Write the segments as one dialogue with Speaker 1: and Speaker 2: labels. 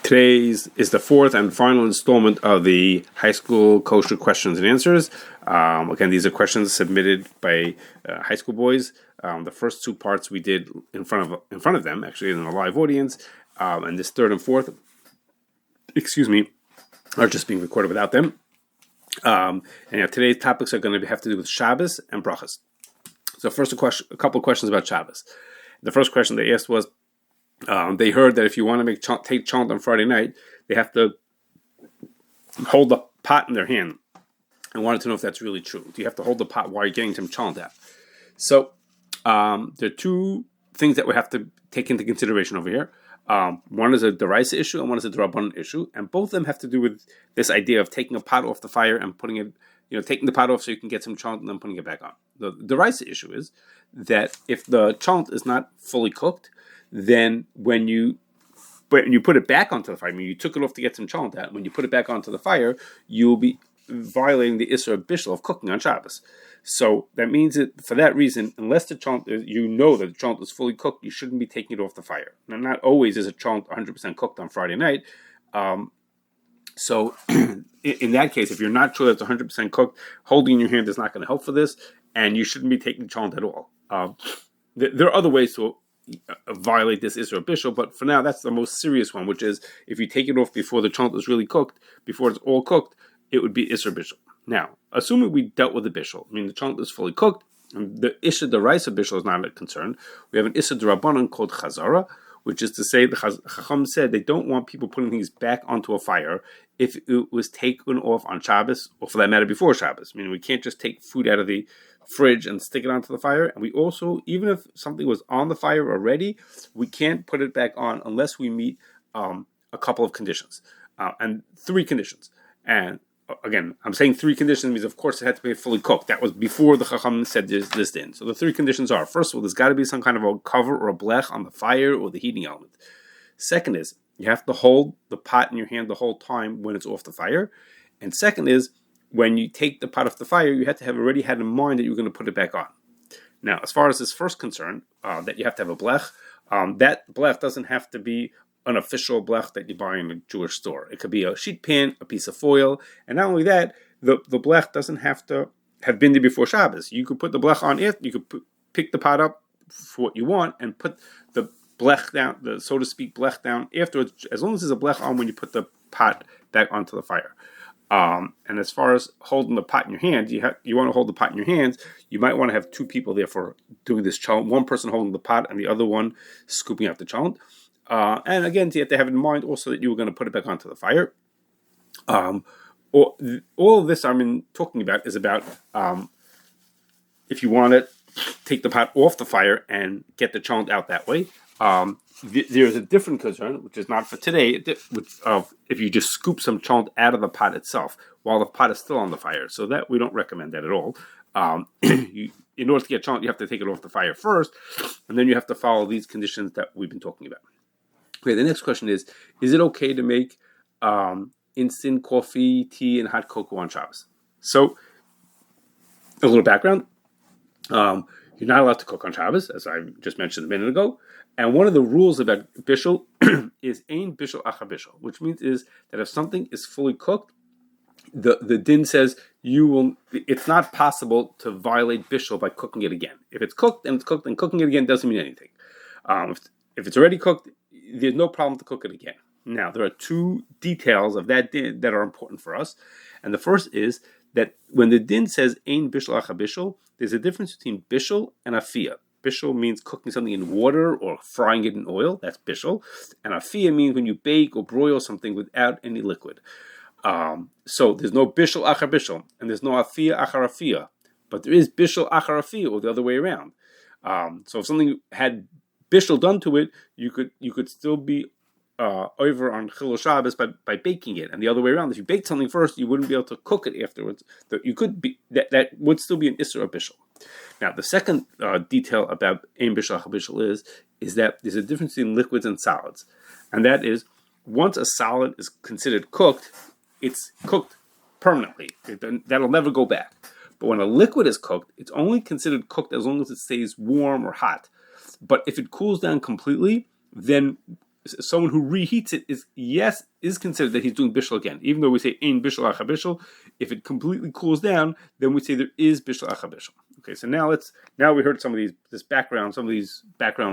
Speaker 1: Today's is the fourth and final installment of the high school kosher questions and answers. Again, these are questions submitted by high school boys. The first two parts we did in front of them, actually in a live audience, and this third and fourth, are just being recorded without them. And today's topics are going to have to do with Shabbos and Brachos. So first, a couple of questions about Shabbos. The first question they asked was, they heard that if you want to take Cholent on Friday night, they have to hold the pot in their hand. I wanted to know if that's really true. Do you have to hold the pot while you're getting some Cholent out? So there are two things that we have to take into consideration over here. One is a deraisa issue and one is a d'rabbanan issue, and both of them have to do with this idea of taking a pot off the fire and putting it, taking the pot off so you can get some Cholent and then putting it back on. The deraisa issue is that if the Cholent is not fully cooked, then when you put it back onto the fire, you took it off to get some Cholent out, when you put it back onto the fire, you'll be violating the Isser Bishul of cooking on Shabbos. So that means that for that reason, unless the Cholent, that the Cholent is fully cooked, you shouldn't be taking it off the fire. Now, not always is a Cholent 100% cooked on Friday night. So in that case, if you're not sure that it's 100% cooked, holding in your hand is not going to help for this, and you shouldn't be taking Cholent at all. There are other ways to violate this Isser Bishul, but for now that's the most serious one, which is if you take it off before the Cholent is really cooked, before it's all cooked, it would be Isser Bishul. Now, assuming we dealt with the Bishul, the Cholent is fully cooked, and the Isser deraisa Bishul is not a concern. We have an Isser d'rabbanan called Chazara, which is to say the Chacham said they don't want people putting things back onto a fire if it was taken off on Shabbos, or for that matter before Shabbos. We can't just take food out of the fridge and stick it onto the fire, and we also, even if something was on the fire already, we can't put it back on unless we meet a couple of conditions, and three conditions. And again, I'm saying three conditions means, of course, it had to be fully cooked. That was before the Chacham said this in. So the three conditions are, first of all, there's got to be some kind of a cover or a blech on the fire or the heating element. Second is, you have to hold the pot in your hand the whole time when it's off the fire. And second is, when you take the pot off the fire, you have to have already had in mind that you're going to put it back on. Now, as far as this first concern, that you have to have a blech, that blech doesn't have to be an official blech that you buy in a Jewish store. It could be a sheet pan, a piece of foil, and not only that, the blech doesn't have to have been there before Shabbos. You could put the blech on it, you could pick the pot up for what you want and put the blech down, the so to speak blech down afterwards, as long as there's a blech on when you put the pot back onto the fire. And as far as holding the pot in your hand, you want to hold the pot in your hands. You might want to have two people there for doing this Cholent. One person holding the pot and the other one scooping out the Cholent. And again, you have to have in mind also that you were going to put it back onto the fire. All of this I'm talking about is about if you want to take the pot off the fire and get the Cholent out that way. There's a different concern, which is not for today, of if you just scoop some Cholent out of the pot itself while the pot is still on the fire. So that we don't recommend that at all. In order to get Cholent, you have to take it off the fire first, and then you have to follow these conditions that we've been talking about. Okay, the next question is it okay to make instant coffee, tea, and hot cocoa on Shabbos? So, a little background. You're not allowed to cook on Shabbos, as I just mentioned a minute ago. And one of the rules about bishul is ein bishul achar bishul, which means is that if something is fully cooked, the din says it's not possible to violate bishul by cooking it again. If it's cooked and it's cooked, and cooking it again doesn't mean anything. If it's already cooked, there's no problem to cook it again. Now, there are two details of that din that are important for us. And the first is that when the din says ein bishul achar bishul, there's a difference between bishul and afiyah. Bishul means cooking something in water or frying it in oil. That's bishul. And afiyah means when you bake or broil something without any liquid. So there's no bishul achar bishul, and there's no afiyah achar afiyah. But there is bishul achar afiyah, or the other way around. So if something had bishul done to it, you could still be over on Chilul Shabbos by baking it, and the other way around. If you baked something first, you wouldn't be able to cook it afterwards. That would still be an Isser Bishul. Now, the second detail about ein bishul achar bishul is that there's a difference between liquids and solids, and that is once a solid is considered cooked, it's cooked permanently. That'll never go back. But when a liquid is cooked, it's only considered cooked as long as it stays warm or hot. But if it cools down completely, then someone who reheats it is considered that he's doing bishul again, even though we say ein bishul acha bishul. If it completely cools down, then we say there is bishul acha bishul. Okay, so now we heard some of these background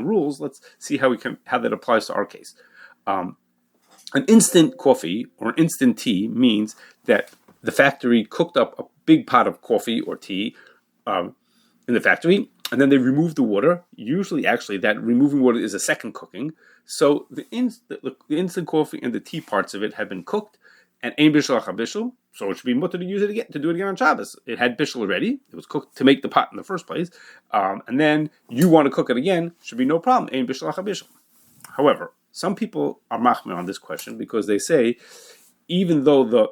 Speaker 1: rules. Let's see how that applies to our case. An instant coffee or instant tea means that the factory cooked up a big pot of coffee or tea in the factory, and then they remove the water. Usually, actually, that removing water is a second cooking. So the instant coffee and the tea parts of it have been cooked, and ein bishul acha bishul, so it should be mutter to use it again, to do it again on Shabbos. It had bishul already; it was cooked to make the pot in the first place, and then you want to cook it again, should be no problem. Ein bishul acha bishul. However, some people are machmir on this question because they say, even though the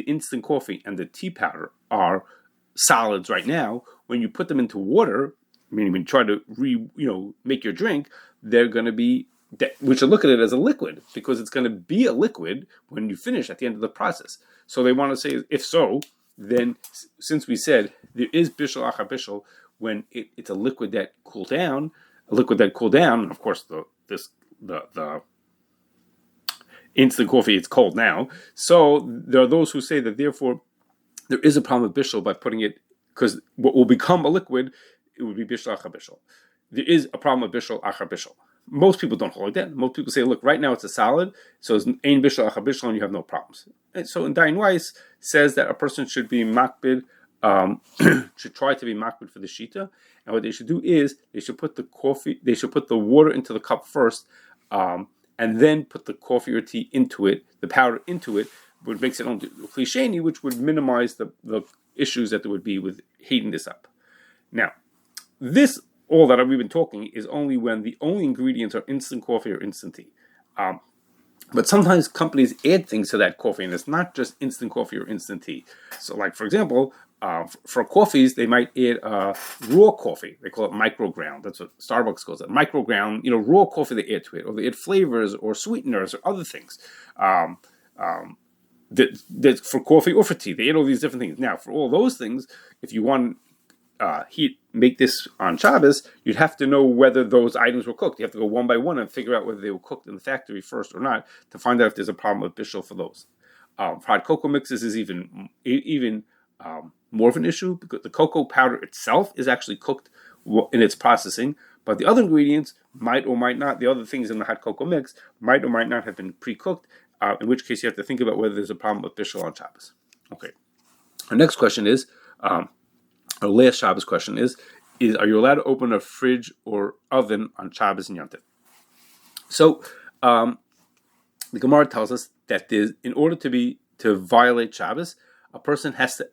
Speaker 1: instant coffee and the tea powder are solids right now, when you put them into water, meaning when you try to make your drink, they're going to be, we should look at it as a liquid because it's going to be a liquid when you finish at the end of the process. So they want to say, if so, then since we said there is bishul acha bishul when it's a liquid that cooled down, and of course the instant coffee, it's cold now. So there are those who say that therefore there is a problem with bishul by putting it, because what will become a liquid, it would be bishul acha bishul. There is a problem with bishul acha bishul. Most people don't hold like that. Most people say, look, right now it's a solid, so it's ein bishul acha bishul and you have no problems. And so in Dayan Weiss says that a person should be makbid, should try to be makbid for the shita, and what they should do is they should put the water into the cup first, and then put the coffee or tea into it, the powder into it, which makes it only klisheni, which would minimize the issues that there would be with heating this up. Now, all that we've been talking is only when the only ingredients are instant coffee or instant tea. But sometimes companies add things to that coffee, and it's not just instant coffee or instant tea. So, like, for example, for coffees, they might add raw coffee. They call it microground. That's what Starbucks calls it. Microground, raw coffee they add to it, or they add flavors or sweeteners or other things. That for coffee or for tea, they add all these different things. Now, for all those things, if you want make this on Shabbos, you'd have to know whether those items were cooked. You have to go one by one and figure out whether they were cooked in the factory first or not to find out if there's a problem with bishul for those. For hot cocoa mixes is even more of an issue because the cocoa powder itself is actually cooked in its processing, but the other ingredients might or might not, the other things in the hot cocoa mix might or might not have been pre-cooked, in which case you have to think about whether there's a problem with bishul on Shabbos. Okay. Our next question is, our last Shabbos question is are you allowed to open a fridge or oven on Shabbos and Yom Tov? So, the Gemara tells us that in order to violate Shabbos, a person has to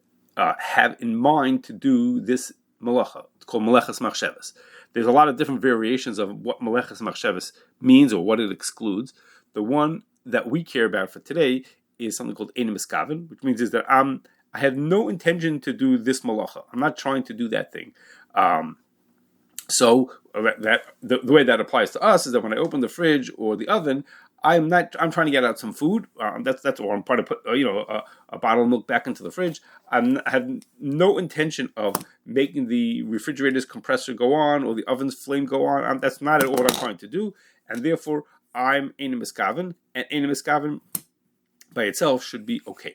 Speaker 1: have in mind to do this malacha. It's called malachas machshavas. There's a lot of different variations of what malachas machshavas means or what it excludes. The one that we care about for today is something called ein miskaven, which means is that I have no intention to do this malacha. I'm not trying to do that thing. So the way that applies to us is that when I open the fridge or the oven, I'm trying to get out some food. That's or I'm trying to put a bottle of milk back into the fridge. I have no intention of making the refrigerator's compressor go on or the oven's flame go on. That's not at all what I'm trying to do, and therefore I'm ein miskaven, and ein miskaven by itself should be okay.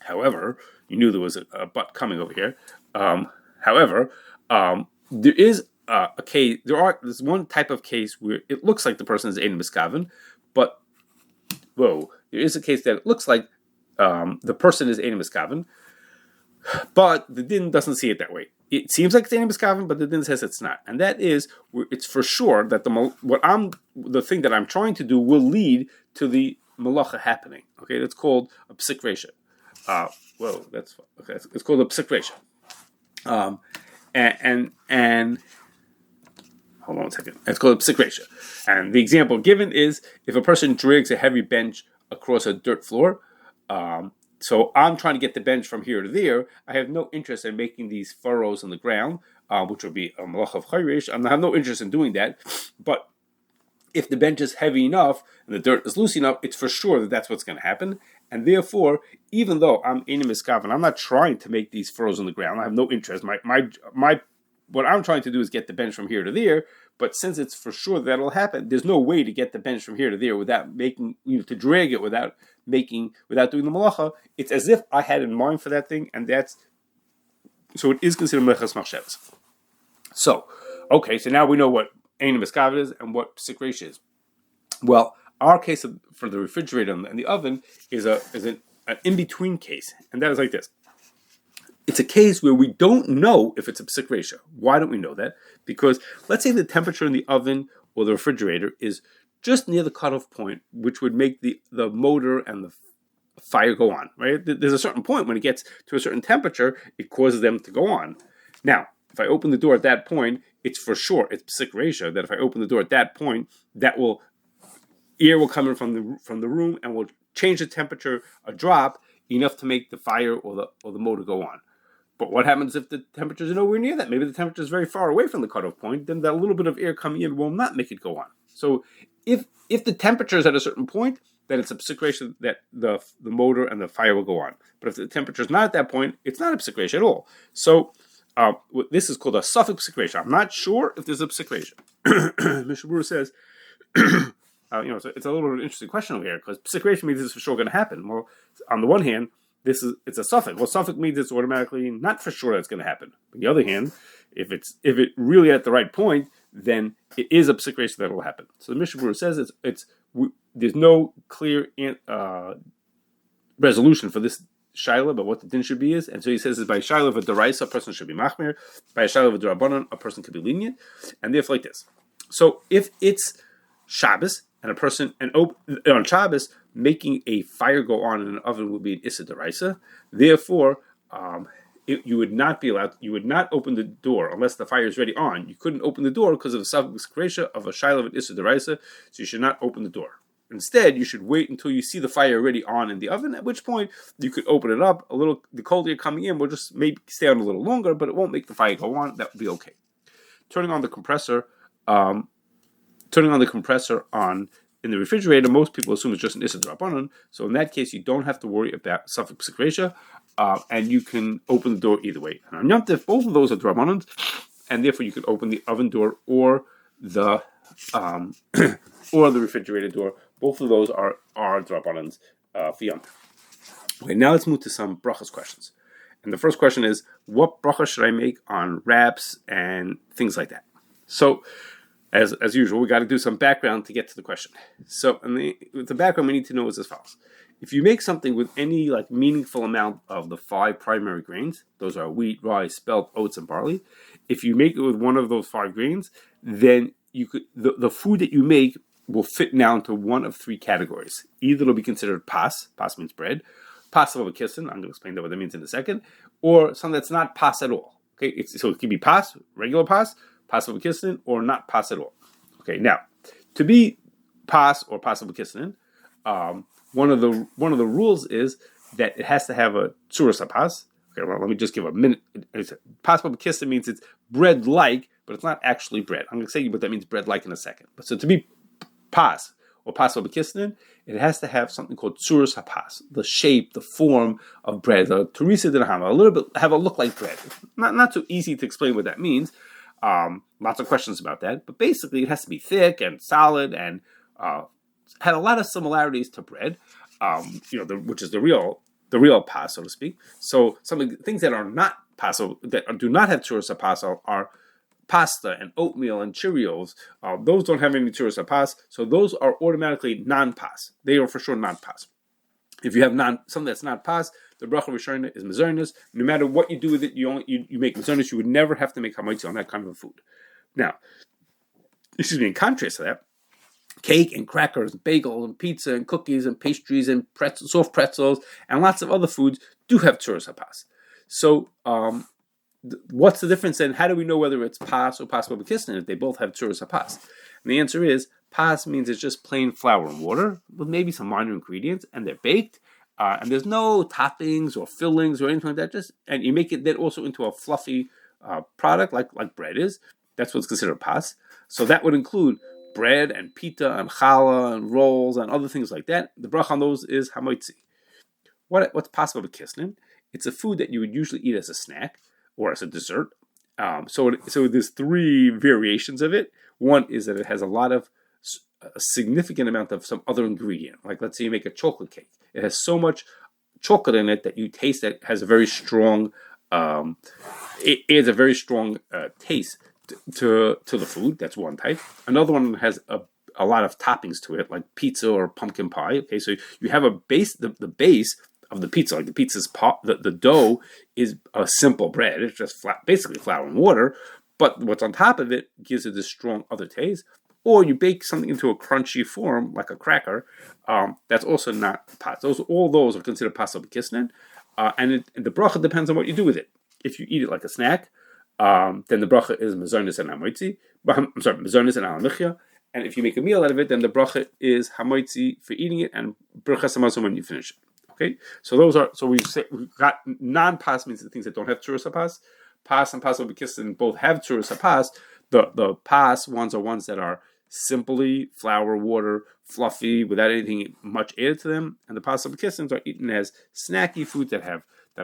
Speaker 1: However, you knew there was a but coming over here. However, there is a case. There's one type of case where it looks like the person is ein miskaven, but there is a case that it looks like the person is ein miskaven, but the din doesn't see it that way. It seems like it's ein miskaven, but the din says it's not, and that is where it's for sure that the thing that I'm trying to do will lead to the malacha happening. Okay, that's called a psik resha. That's okay. It's called a psik resha. And hold on a second. It's called a psik resha. And the example given is if a person drags a heavy bench across a dirt floor. So I'm trying to get the bench from here to there. I have no interest in making these furrows in the ground, which would be a malach of chayrish. I have no interest in doing that. But if the bench is heavy enough and the dirt is loose enough, it's for sure that that's what's going to happen. And therefore, even though I'm ein miskaven, I'm not trying to make these furrows in the ground. I have no interest. What I'm trying to do is get the bench from here to there. But since it's for sure that'll happen, there's no way to get the bench from here to there without making, to drag it without doing the malacha. It's as if I had in mind for that thing, and so it is considered melechas machshavas. So, okay, so now we know what ein miskaven is and what psik reish is. Well, our case for the refrigerator and the oven is an in-between case, and that is like this. It's a case where we don't know if it's a psik ratio. Why don't we know that? Because let's say the temperature in the oven or the refrigerator is just near the cutoff point, which would make the motor and the fire go on, right? There's a certain point when it gets to a certain temperature, it causes them to go on. Now, if I open the door at that point, it's for sure, it's psik ratio, that if I open the door at that point, air will come in from the room and will change the temperature a drop enough to make the fire or the motor go on. But what happens if the temperatures are nowhere near that? Maybe the temperature is very far away from the cutoff point. Then that little bit of air coming in will not make it go on. So if the temperature is at a certain point, then it's a psik ratio that the motor and the fire will go on. But if the temperature is not at that point, it's not a psik ratio at all. So this is called a suffix psik ratio. I'm not sure if there's a psik ratio. Mr. Brewer says, so it's a little bit of an interesting question over here, because psik ratio means it's for sure going to happen. Well, on the one hand, it's a suffix. Well, suffix means it's automatically not for sure that's going to happen. On the other hand, if it really at the right point, then it is a psik ratio that will happen. So the Mishnah Berurah says there's no clear resolution for this shaila about what the din should be is, and so he says by shaila of a deraisa a person should be machmir, by a shaila of a derabanan a person could be lenient, and therefore like this. So if it's Shabbos and a person on Shabbos making a fire go on in an oven would be an issa deraisa. Therefore, you would not be allowed. You would not open the door unless the fire is already on. You couldn't open the door because of the suffix kresha of a shaila of an issa deraisa. So you should not open the door. Instead, you should wait until you see the fire already on in the oven. At which point you could open it up a little. The cold air coming in will just maybe stay on a little longer, but it won't make the fire go on. That would be okay. Turning on the compressor in the refrigerator, most people assume it's just an issa d'rabbanan. So in that case, you don't have to worry about suffix psik ratio, and you can open the door either way. And on Yom Tov, both of those are d'rabbanans, and therefore you can open the oven door or the refrigerator door. Both of those are d'rabbanans for Yom Tov. Okay, now let's move to some brachos questions. And the first question is, what bracha should I make on wraps and things like that? So, as usual, we got to do some background to get to the question. So, the background we need to know is as follows: if you make something with any meaningful amount of the 5 primary grains, those are wheat, rye, spelt, oats, and barley. If you make it with one of those 5 grains, then the food that you make will fit now into one of 3 categories. Either it'll be considered pas means bread, pas of a kissin, I'm going to explain what that means in a second, or something that's not pas at all. Okay, so it can be pas, regular pas of a kissin, or not pas at all. Okay, now to be pas or pas of a kissin, one of the rules is that it has to have a tzuras pas. Okay, well, let me just give a minute. Pas of a kissin means it's bread-like, but it's not actually bread. I'm going to say what that means bread-like in a second. But so to be pas or pas of a kisnin, it has to have something called tzuras hapas, the shape, the form of bread, the teresa de nahama, a little bit have a look like bread. Not so easy to explain what that means. Lots of questions about that, but basically it has to be thick and solid and had a lot of similarities to bread, which is the real pas, so to speak. So things that are not pas, that do not have tzuras hapas are pasta and oatmeal and Cheerios. Those don't have any tzuras hapas, so those are automatically non-pas. They are for sure non-pas. If you have something that's not pas, the bracha rishona is mezornis. No matter what you do with it, you make mezornis. You would never have to make hamaitzi on that kind of a food. Now, in contrast to that, cake and crackers, and bagels and pizza and cookies and pastries and soft pretzels and lots of other foods do have tzuras hapas. So, what's the difference then? How do we know whether it's pas or pas b'kisnin if they both have tzuras hapas? And the answer is pas means it's just plain flour and water with maybe some minor ingredients, and they're baked, and there's no toppings or fillings or anything like that. And you make it then also into a fluffy product like bread is. That's what's considered pas. So that would include bread and pita and challah and rolls and other things like that. The bracha on those is hamaitzi. What's pas b'kisnin? It's a food that you would usually eat as a snack or as a dessert. So there's 3 variations of it. One is that it has a significant amount of some other ingredient. Like let's say you make a chocolate cake. It has so much chocolate in it that you taste that has a very strong it adds a very strong taste to the food. That's one type. Another one has a lot of toppings to it, like pizza or pumpkin pie. Okay, so you have a base. The base of the pizza, like the pizza's the dough is a simple bread. It's just basically flour and water. But what's on top of it gives it this strong other taste. Or you bake something into a crunchy form, like a cracker. That's also not pas. All those are considered pas b'kisnin. And the bracha depends on what you do with it. If you eat it like a snack, then the bracha is mezonos and hamoitzi. I'm sorry, mezonos and alamichya. And if you make a meal out of it, then the bracha is hamoitzi for eating it and brachas hamazon when you finish it. Okay, so we've got non-pas means the things that don't have tzuras hapas. Pas and pas b'kisnin both have tzuras hapas. The pas ones are ones that are simply flour, water, fluffy, without anything much added to them, and the pas b'kisnin are eaten as snacky foods that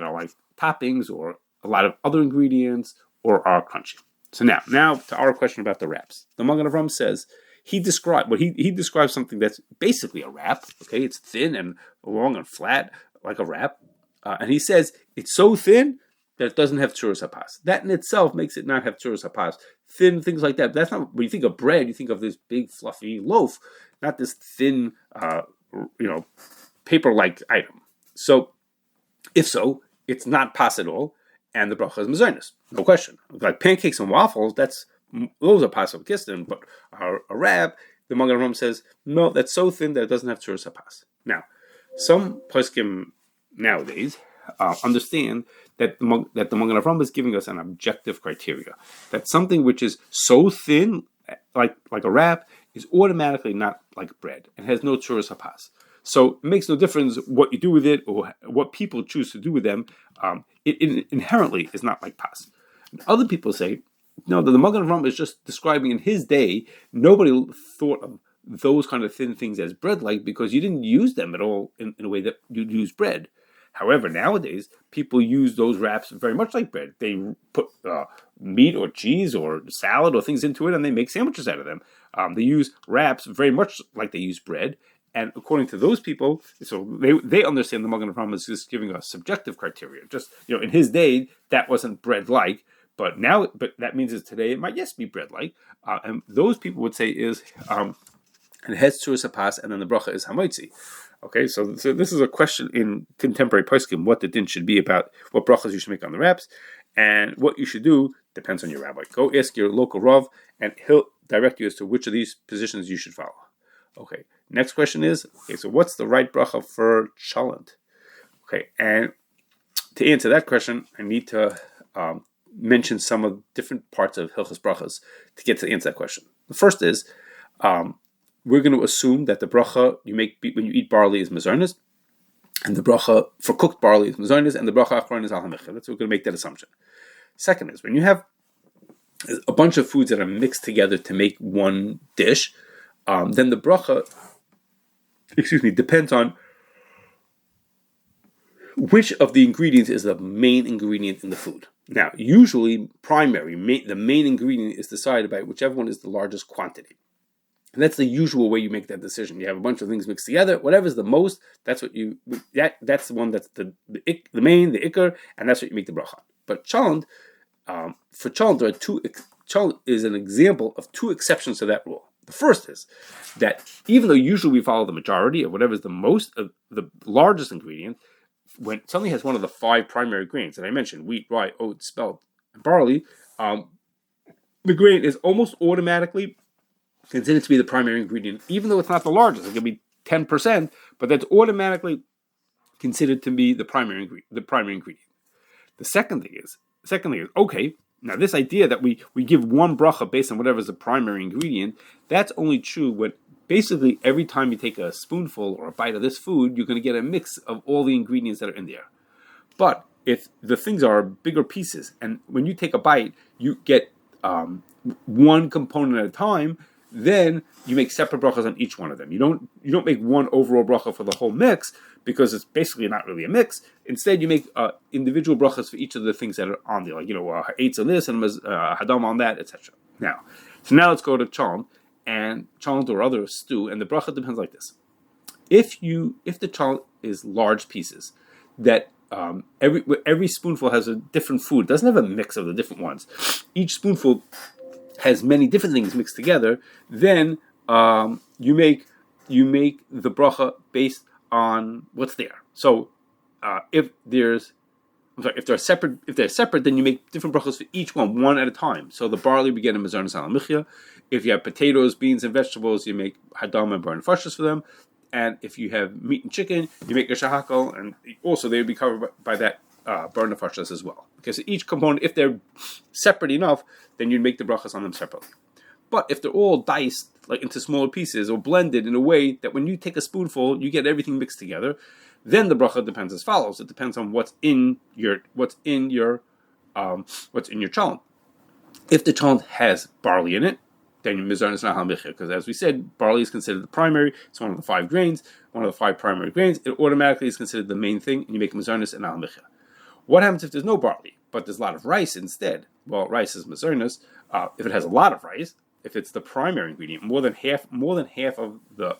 Speaker 1: are like toppings or a lot of other ingredients or are crunchy. So now to our question about the wraps. The Magen Avraham says he describes something that's basically a wrap. Okay, it's thin and long and flat like a wrap, and he says it's so thin that it doesn't have tzuras hapas. That in itself makes it not have tzuras hapas. Thin things like that. That's not when you think of bread. You think of this big fluffy loaf, not this thin, paper-like item. So, if so, it's not pas at all, and the bracha is mezonos, no question. Like pancakes and waffles, those are pas b'kisnin, but a wrap, the Magen Avraham says no, that's so thin that it doesn't have tzuras hapas. Now, some poskim nowadays understand that the Magen Avraham is giving us an objective criteria. That something which is so thin, like a wrap, is automatically not like bread and has no tzuras hapas. So it makes no difference what you do with it or what people choose to do with them. It inherently is not like pas. And other people say, no, the Magen Avraham is just describing in his day, nobody thought of those kind of thin things as bread-like because you didn't use them at all in a way that you'd use bread. However, nowadays, people use those wraps very much like bread. They put meat or cheese or salad or things into it, and they make sandwiches out of them. They use wraps very much like they use bread. And according to those people, so they understand the Magen Avraham is just giving us subjective criteria. Just, in his day, that wasn't bread-like. But that means that today it might, yes, be bread-like. And those people would say is, it has tzuras hapas, and then the bracha is hamoitzi. Okay, so this is a question in contemporary poskim, what the din should be about what brachas you should make on the wraps, and what you should do depends on your rabbi. Go ask your local rav, and he'll direct you as to which of these positions you should follow. Okay, next question is, so what's the right bracha for Cholent? Okay, and to answer that question, I need to mention some of different parts of Hilchos Brachos to get to answer that question. The first is, we're going to assume that the bracha you make when you eat barley is mezonos, and the bracha for cooked barley is mezonos, and the bracha achron is al hamichya. We're going to make that assumption. Second is, when you have a bunch of foods that are mixed together to make one dish, then the bracha, depends on which of the ingredients is the main ingredient in the food. Now, usually, the main ingredient is decided by whichever one is the largest quantity. And that's the usual way you make that decision. You have a bunch of things mixed together. Whatever's the most, that's what that's the one that's the main, the ikar, and that's what you make the bracha. But Cholent, for Cholent, there are Cholent is an example of two exceptions to that rule. The first is that even though usually we follow the majority of whatever's the most of the largest ingredient, when something has one of the 5 primary grains that I mentioned, wheat, rye, oat, spelt, and barley, the grain is almost automatically considered to be the primary ingredient, even though it's not the largest. It could be 10%, but that's automatically considered to be the primary ingredient. The second thing is, okay, now this idea that we give one bracha based on whatever is the primary ingredient, that's only true when basically every time you take a spoonful or a bite of this food, you're going to get a mix of all the ingredients that are in there. But if the things are bigger pieces, and when you take a bite, you get one component at a time, then you make separate brachas on each one of them. You don't make one overall bracha for the whole mix because it's basically not really a mix. Instead, you make individual brachas for each of the things that are on there, like eitz on this and hadam on that, etc. Now, So now let's go to cholent and cholent or other stew, and the bracha depends like this. If the cholent is large pieces, that every spoonful has a different food. It doesn't have a mix of the different ones. Each spoonful has many different things mixed together. Then you make the bracha based on what's there. So if they're separate, then you make different brachos for each one at a time. So the barley we get in mezarnas al michya. If you have potatoes, beans, and vegetables, you make hadam and burn nefashos for them. And if you have meat and chicken, you make a shahakal, and also they would be covered by that burn nefashos as well. Because each component, if they're separate enough, then you'd make the brachos on them separately. But if they're all diced like into smaller pieces or blended in a way that when you take a spoonful, you get everything mixed together, then the bracha depends as follows. It depends on what's in your cholent. If the cholent has barley in it, then your mizarn is not hamichya, because as we said, barley is considered the primary. It's one of the 5 grains, one of the 5 primary grains. It automatically is considered the main thing, and you make mizarnis and hamichya. What happens if there's no barley, but there's a lot of rice instead? Well, rice is mizarnis. If it has a lot of rice, if it's the primary ingredient, more than half of the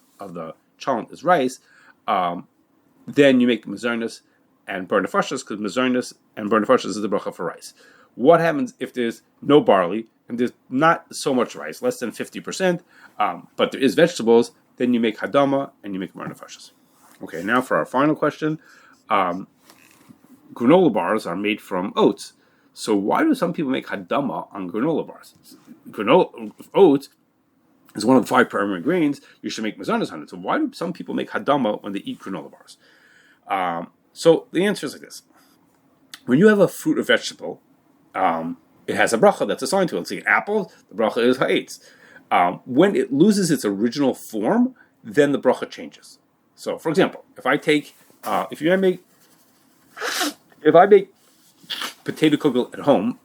Speaker 1: cholent is rice, then you make mizarnis and burn nefashos, because mizarnis and burn nefashos is the bracha for rice. What happens if there's no barley and there's not so much rice, less than 50%, but there is vegetables? Then you make hadama and you make burn nefashos. Okay, now for our final question. Granola bars are made from oats. So why do some people make hadama on granola bars? Oats is one of the 5 primary grains. You should make mezarnas on it. So why do some people make hadama when they eat granola bars? So the answer is like this. When you have a fruit or vegetable, it has a bracha that's assigned to it. Let's say an apple, the bracha is ha'etz. When it loses its original form, then the bracha changes. So, for example, if I make potato kugel at home,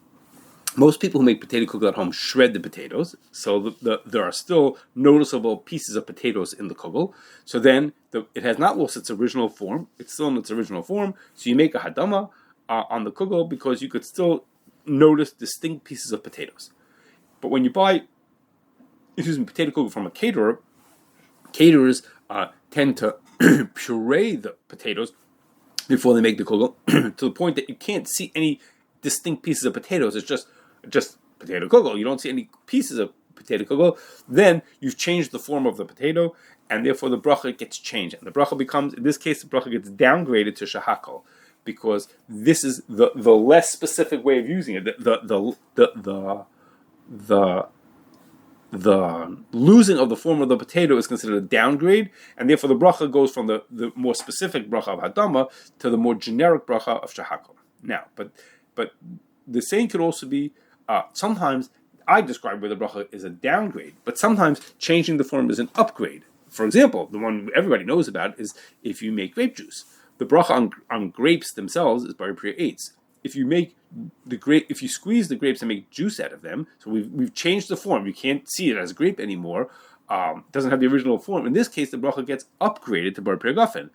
Speaker 1: most people who make potato kugel at home shred the potatoes, so there are still noticeable pieces of potatoes in the kugel. So then it has not lost its original form; it's still in its original form. So you make a hadama on the kugel because you could still notice distinct pieces of potatoes. But when you buy, potato kugel from a caterer, caterers tend to puree the potatoes before they make the kugel to the point that you can't see any distinct pieces of potatoes. It's just potato kugel. You don't see any pieces of potato kugel. Then you've changed the form of the potato, and therefore the bracha gets changed. And the bracha becomes, in this case, the bracha gets downgraded to shahakal, because this is the less specific way of using it. The losing of the form of the potato is considered a downgrade, and therefore the bracha goes from the more specific bracha of hadama to the more generic bracha of shahakal. Now, but the same could also be, sometimes I describe where the bracha is a downgrade, but sometimes changing the form is an upgrade. For example, the one everybody knows about is if you make grape juice. The bracha on grapes themselves is Bari Priya Eitz. If you squeeze the grapes and make juice out of them, so we've changed the form. You can't see it as grape anymore. It doesn't have the original form. In this case, the bracha gets upgraded to Bari Priya Gafen.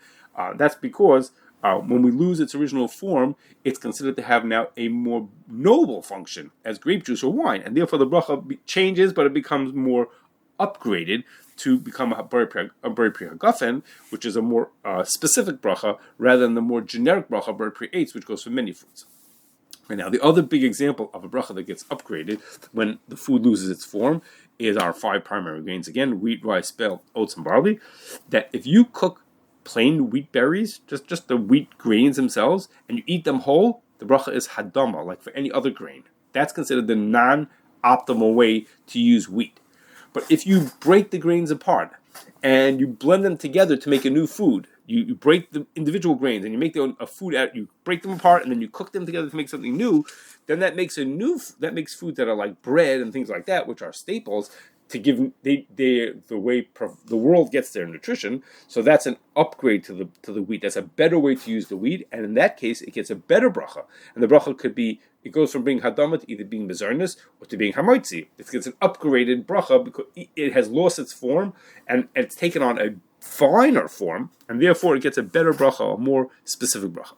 Speaker 1: That's because when we lose its original form, it's considered to have now a more noble function as grape juice or wine, and therefore the bracha changes, but it becomes more upgraded to become a Bari Priya Gafen, which is a more specific bracha, rather than the more generic bracha Bari Priya Eitz, which goes for many foods. Right now, the other big example of a bracha that gets upgraded when the food loses its form is our 5 primary grains. Again, wheat, rice, spelt, oats, and barley. That if you cook plain wheat berries, just the wheat grains themselves, and you eat them whole, the bracha is hadama, like for any other grain. That's considered the non-optimal way to use wheat. But if you break the grains apart and you blend them together to make a new food, you break the individual grains and you make a food out, you break them apart and then you cook them together to make something new, then that makes foods that are like bread and things like that, which are staples, to give the way the world gets their nutrition. So that's an upgrade to the wheat. That's a better way to use the wheat, and in that case, it gets a better bracha. And the bracha could be, it goes from being hadama to either being mezarnis or to being hamoitzi. It gets an upgraded bracha because it has lost its form and it's taken on a finer form, and therefore it gets a better bracha, a more specific bracha.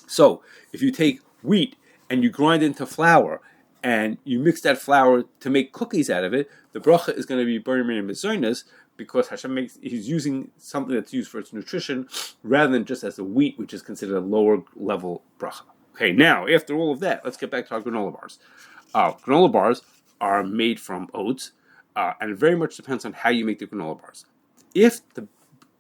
Speaker 1: So if you take wheat and you grind it into flour, and you mix that flour to make cookies out of it, the bracha is going to be Bari Mizonis, because he's using something that's used for its nutrition rather than just as a wheat, which is considered a lower level bracha. Okay, now after all of that, let's get back to our granola bars. Granola bars are made from oats, and it very much depends on how you make the granola bars. If the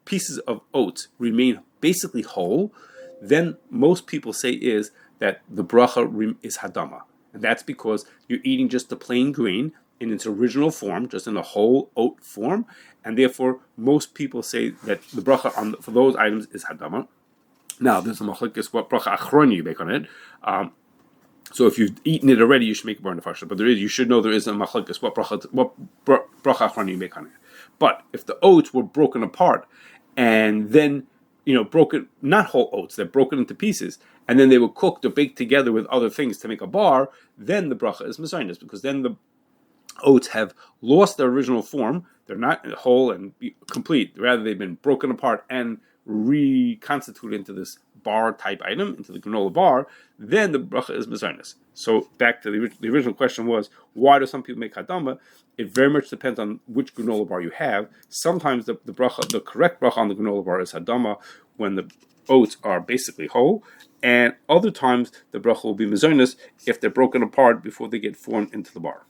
Speaker 1: pieces of oats remain basically whole, then most people say is that the bracha is hadama. And that's because you're eating just the plain grain in its original form, just in a whole oat form, and therefore most people say that the bracha for those items is hadama. Now, there's a machlokes what bracha achroni you make on it. So if you've eaten it already, you should make a bar nefasha. But you should know there is a machlokes what bracha achroni you make on it. But if the oats were broken apart and then broken, not whole oats, they're broken into pieces, and then they were cooked or baked together with other things to make a bar, then the bracha is mezainis, because then the oats have lost their original form. They're not whole and complete. Rather, they've been broken apart and reconstituted into this bar type item, into the granola bar. Then the bracha is mezainis. So back to the original question was, why do some people make hadama? It very much depends on which granola bar you have. Sometimes the correct bracha on the granola bar is hadama when the oats are basically whole, and other times the bracha will be mezainis if they're broken apart before they get formed into the bar.